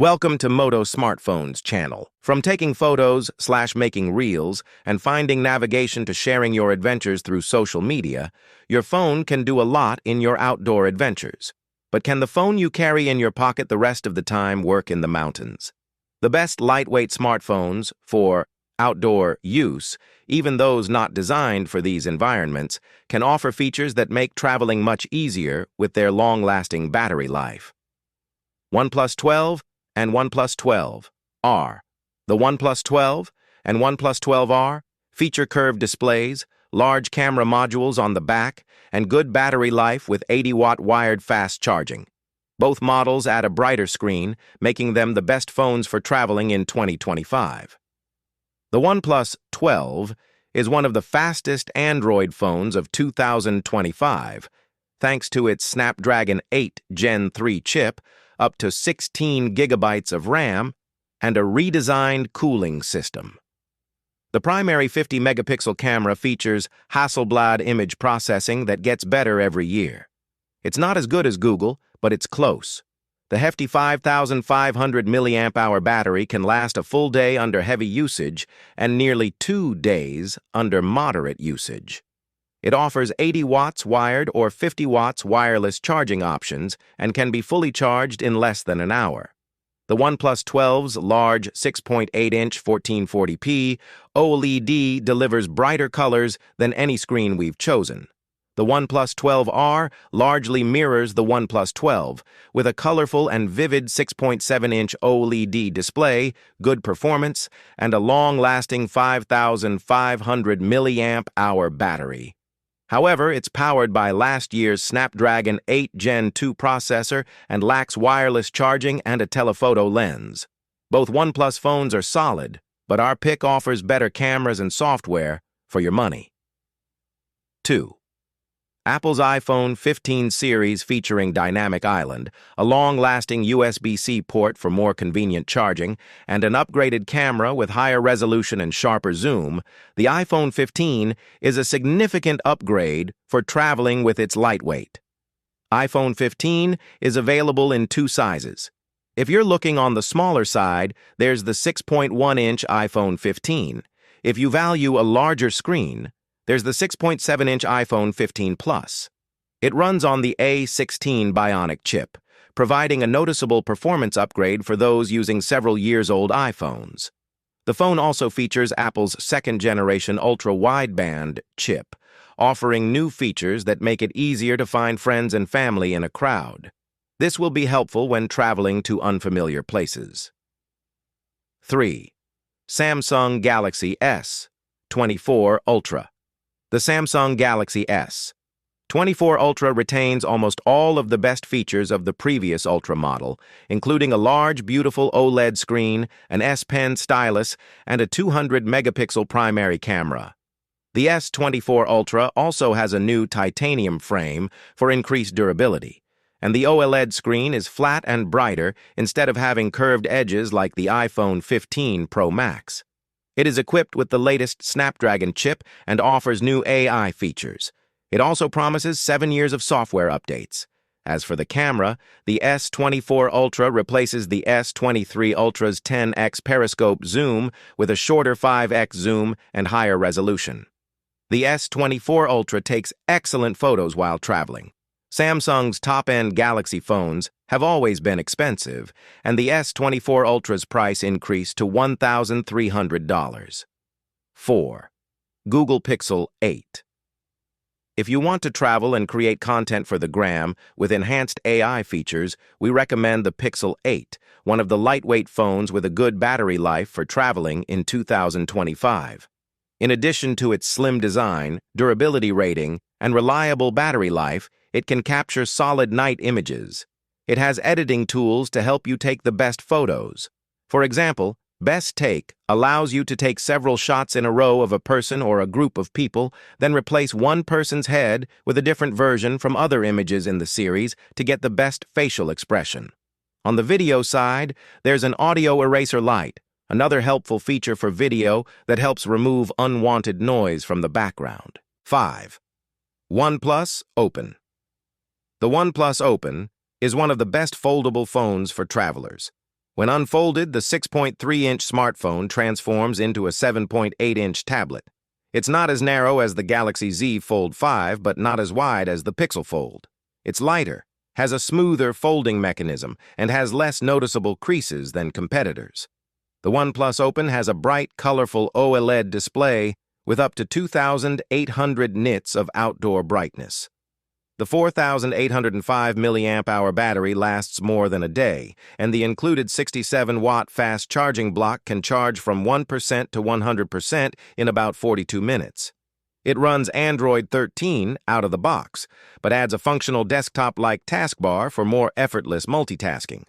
Welcome to Moto Smartphones channel. From taking photos/making reels and finding navigation to sharing your adventures through social media, your phone can do a lot in your outdoor adventures. But can the phone you carry in your pocket the rest of the time work in the mountains? The best lightweight smartphones for outdoor use, even those not designed for these environments, can offer features that make traveling much easier with their long-lasting battery life. OnePlus 12 and OnePlus 12R. The OnePlus 12 and OnePlus 12R feature curved displays, large camera modules on the back, and good battery life with 80-watt wired fast charging. Both models add a brighter screen, making them the best phones for traveling in 2025. The OnePlus 12 is one of the fastest Android phones of 2025, thanks to its Snapdragon 8 Gen 3 chip, up to 16 gigabytes of RAM, and a redesigned cooling system. The primary 50-megapixel camera features Hasselblad image processing that gets better every year. It's not as good as Google, but it's close. The hefty 5,500 mAh battery can last a full day under heavy usage and nearly 2 days under moderate usage. It offers 80 watts wired or 50 watts wireless charging options and can be fully charged in less than an hour. The OnePlus 12's large 6.8-inch 1440p OLED delivers brighter colors than any screen we've chosen. The OnePlus 12R largely mirrors the OnePlus 12, with a colorful and vivid 6.7-inch OLED display, good performance, and a long-lasting 5,500 mAh battery. However, it's powered by last year's Snapdragon 8 Gen 2 processor and lacks wireless charging and a telephoto lens. Both OnePlus phones are solid, but our pick offers better cameras and software for your money. 2. Apple's iPhone 15 series featuring Dynamic Island, a long-lasting USB-C port for more convenient charging, and an upgraded camera with higher resolution and sharper zoom, the iPhone 15 is a significant upgrade for traveling with its lightweight. iPhone 15 is available in 2 sizes. If you're looking on the smaller side, there's the 6.1-inch iPhone 15. If you value a larger screen, there's the 6.7-inch iPhone 15 Plus. It runs on the A16 Bionic chip, providing a noticeable performance upgrade for those using several-years-old iPhones. The phone also features Apple's second-generation ultra-wideband chip, offering new features that make it easier to find friends and family in a crowd. This will be helpful when traveling to unfamiliar places. 3. Samsung Galaxy S24 Ultra. The Samsung Galaxy S24 Ultra retains almost all of the best features of the previous Ultra model, including a large, beautiful OLED screen, an S Pen stylus, and a 200-megapixel primary camera. The S24 Ultra also has a new titanium frame for increased durability, and the OLED screen is flat and brighter instead of having curved edges like the iPhone 15 Pro Max. It is equipped with the latest Snapdragon chip and offers new AI features. It also promises 7 years of software updates. As for the camera, the S24 Ultra replaces the S23 Ultra's 10x periscope zoom with a shorter 5x zoom and higher resolution. The S24 Ultra takes excellent photos while traveling. Samsung's top-end Galaxy phones have always been expensive, and the S24 Ultra's price increased to $1,300. 4. Google Pixel 8. If you want to travel and create content for the gram with enhanced AI features, we recommend the Pixel 8, one of the lightweight phones with a good battery life for traveling in 2025. In addition to its slim design, durability rating, and reliable battery life, it can capture solid night images. It has editing tools to help you take the best photos. For example, Best Take allows you to take several shots in a row of a person or a group of people, then replace one person's head with a different version from other images in the series to get the best facial expression. On the video side, there's an audio eraser light, another helpful feature for video that helps remove unwanted noise from the background. 5. OnePlus Open. The OnePlus Open is one of the best foldable phones for travelers. When unfolded, the 6.3-inch smartphone transforms into a 7.8-inch tablet. It's not as narrow as the Galaxy Z Fold 5, but not as wide as the Pixel Fold. It's lighter, has a smoother folding mechanism, and has less noticeable creases than competitors. The OnePlus Open has a bright, colorful OLED display with up to 2,800 nits of outdoor brightness. The 4,805 mAh battery lasts more than a day, and the included 67-watt fast charging block can charge from 1% to 100% in about 42 minutes. It runs Android 13 out of the box, but adds a functional desktop-like taskbar for more effortless multitasking.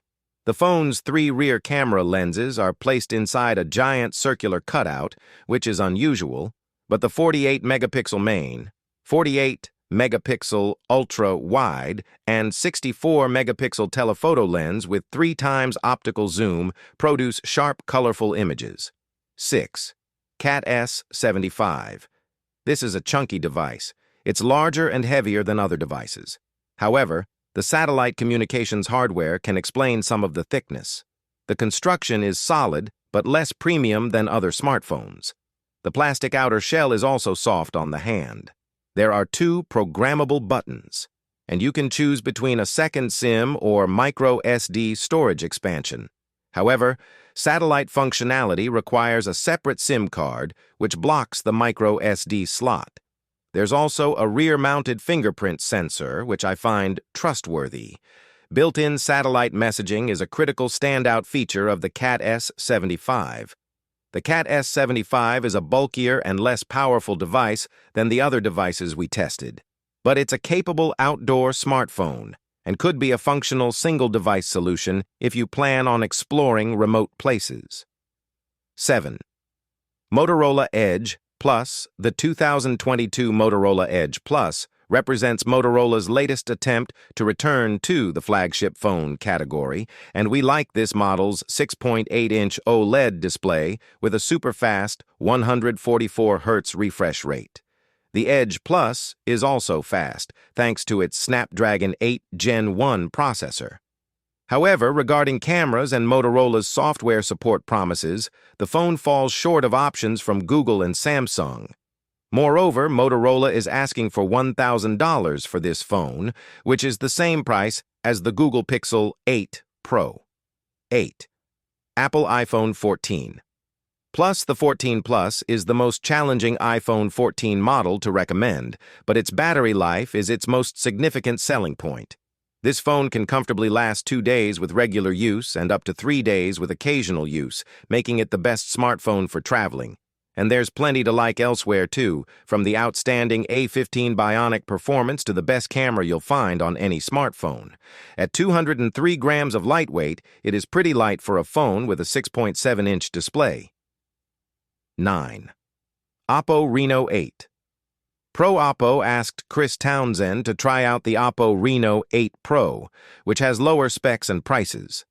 The phone's 3 rear camera lenses are placed inside a giant circular cutout, which is unusual, but the 48-megapixel main, 48-megapixel ultra-wide, and 64-megapixel telephoto lens with 3 times optical zoom produce sharp, colorful images. 6. Cat S75. This is a chunky device. It's larger and heavier than other devices. However, the satellite communications hardware can explain some of the thickness. The construction is solid, but less premium than other smartphones. The plastic outer shell is also soft on the hand. There are 2 programmable buttons, and you can choose between a second SIM or micro SD storage expansion. However, satellite functionality requires a separate SIM card, which blocks the micro SD slot. There's also a rear-mounted fingerprint sensor, which I find trustworthy. Built-in satellite messaging is a critical standout feature of the Cat S75. The Cat S75 is a bulkier and less powerful device than the other devices we tested, but it's a capable outdoor smartphone and could be a functional single-device solution if you plan on exploring remote places. 7. Motorola Edge Plus. The 2022 Motorola Edge Plus represents Motorola's latest attempt to return to the flagship phone category, and we like this model's 6.8-inch OLED display with a super-fast 144 Hz refresh rate. The Edge Plus is also fast, thanks to its Snapdragon 8 Gen 1 processor. However, regarding cameras and Motorola's software support promises, the phone falls short of options from Google and Samsung. Moreover, Motorola is asking for $1,000 for this phone, which is the same price as the Google Pixel 8 Pro. 8. Apple iPhone 14. Plus, the 14 Plus is the most challenging iPhone 14 model to recommend, but its battery life is its most significant selling point. This phone can comfortably last 2 days with regular use and up to 3 days with occasional use, making it the best smartphone for traveling. And there's plenty to like elsewhere, too, from the outstanding A15 Bionic performance to the best camera you'll find on any smartphone. At 203 grams of lightweight, it is pretty light for a phone with a 6.7-inch display. 9. Oppo Reno 8. Pro Oppo asked Chris Townsend to try out the Oppo Reno 8 Pro, which has lower specs and prices.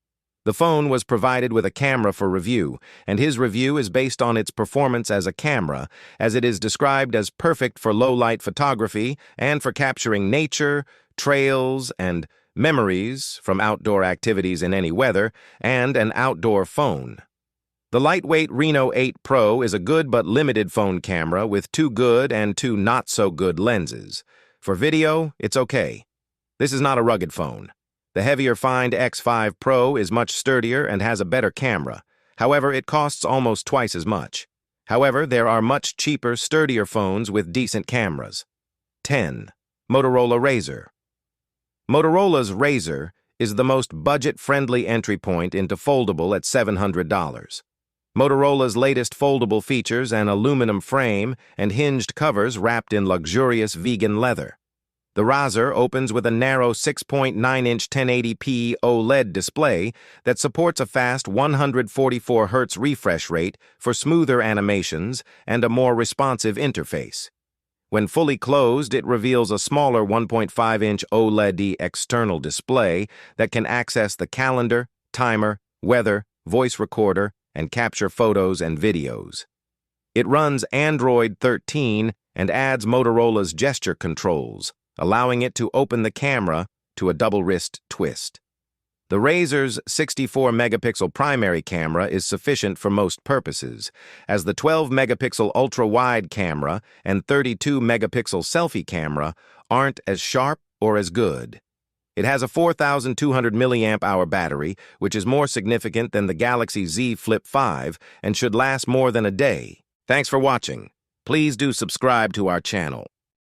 The phone was provided with a camera for review, and his review is based on its performance as a camera, as it is described as perfect for low-light photography and for capturing nature, trails, and memories from outdoor activities in any weather, and an outdoor phone. The lightweight Reno 8 Pro is a good but limited phone camera with 2 good and 2 not-so-good lenses. For video, it's okay. This is not a rugged phone. The heavier Find X5 Pro is much sturdier and has a better camera. However, it costs almost twice as much. However, there are much cheaper, sturdier phones with decent cameras. 10. Motorola Razr. Motorola's Razr is the most budget-friendly entry point into foldable at $700. Motorola's latest foldable features an aluminum frame and hinged covers wrapped in luxurious vegan leather. The Razr opens with a narrow 6.9-inch 1080p OLED display that supports a fast 144 Hz refresh rate for smoother animations and a more responsive interface. When fully closed, it reveals a smaller 1.5-inch OLED external display that can access the calendar, timer, weather, voice recorder, and capture photos and videos. It runs Android 13 and adds Motorola's gesture controls, allowing it to open the camera to a double wrist twist. The Razr's 64-megapixel primary camera is sufficient for most purposes, as the 12-megapixel ultra-wide camera and 32-megapixel selfie camera aren't as sharp or as good. It has a 4,200 milliamp-hour battery, which is more significant than the Galaxy Z Flip 5 and should last more than a day. Thanks for watching. Please do subscribe to our channel.